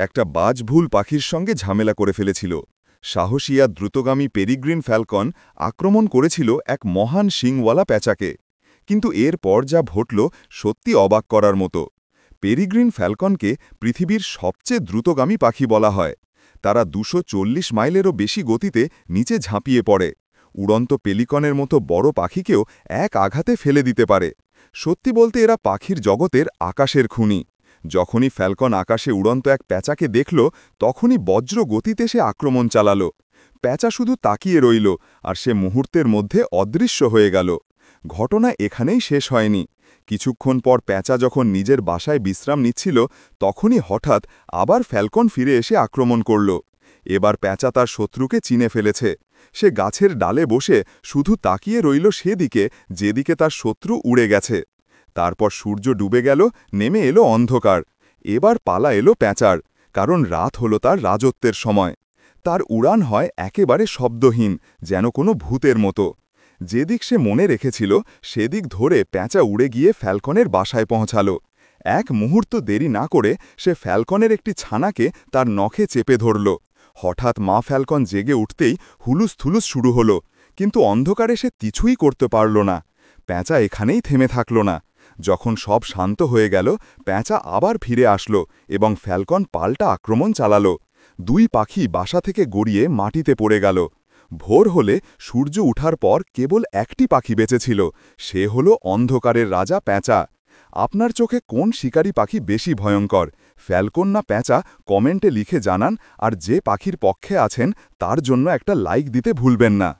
একটা বাজভুল পাখির সঙ্গে ঝামেলা করে ফেলেছিল। সাহসী আর দ্রুতগামী পেরিগ্রিন ফ্যালকন আক্রমণ করেছিল এক মহান শিংওয়ালা প্যাঁচাকে। কিন্তু এরপর যা ঘটল সত্যি অবাক করার মতো। পেরিগ্রিন ফ্যালকনকে পৃথিবীর সবচেয়ে দ্রুতগামী পাখি বলা হয়। তারা 240 মাইলেরও বেশি গতিতে নিচে ঝাঁপিয়ে পড়ে। উড়ন্ত পেলিকনের মতো বড় পাখিকেও এক আঘাতে ফেলে দিতে পারে। সত্যি বলতে এরা পাখির জগতের আকাশের খুনি। যখনই ফ্যালকন আকাশে উড়ন্ত এক প্যাঁচাকে দেখল, তখনই বজ্র গতিতে সে আক্রমণ চালাল। প্যাঁচা শুধু তাকিয়ে রইল, আর সে মুহূর্তের মধ্যে অদৃশ্য হয়ে গেল। ঘটনা এখানেই শেষ হয়নি। কিছুক্ষণ পর প্যাঁচা যখন নিজের বাসায় বিশ্রাম নিচ্ছিল, তখনই হঠাৎ আবার ফ্যালকন ফিরে এসে আক্রমণ করল। এবার প্যাঁচা তার শত্রুকে চিনে ফেলেছে। সে গাছের ডালে বসে শুধু তাকিয়ে রইল সেদিকে, যেদিকে তার শত্রু উড়ে গেছে। তারপর সূর্য ডুবে গেল, নেমে এলো অন্ধকার। এবার পালা এলো প্যাঁচার, কারণ রাত হলো তার রাজত্বের সময়। তার উড়ান হয় একেবারে শব্দহীন, যেন কোনো ভূতের মতো। যেদিক সে মনে রেখেছিল সেদিক ধরে প্যাঁচা উড়ে গিয়ে ফ্যালকনের বাসায় পৌঁছাল। এক মুহূর্ত দেরি না করে সে ফ্যালকনের একটি ছানাকে তার নখে চেপে ধরল। হঠাৎ মা ফ্যালকন জেগে উঠতেই হুলুস-থুলুস শুরু হলো, কিন্তু অন্ধকারে সে কিছুই করতে পারল না। প্যাঁচা এখানেই থেমে থাকল না। যখন সব শান্ত হয়ে গেল, প্যাঁচা আবার ফিরে আসলো এবং ফ্যালকন পাল্টা আক্রমণ চালাল। দুই পাখি বাসা থেকে গড়িয়ে মাটিতে পড়ে গেল। ভোর হলে সূর্য উঠার পর কেবল একটি পাখি বেঁচেছিল, সে হল অন্ধকারের রাজা প্যাঁচা। আপনার চোখে কোন শিকারী পাখি বেশি ভয়ঙ্কর, ফ্যালকন না প্যাঁচা? কমেন্টে লিখে জানান, আর যে পাখির পক্ষে আছেন তার জন্য একটা লাইক দিতে ভুলবেন না।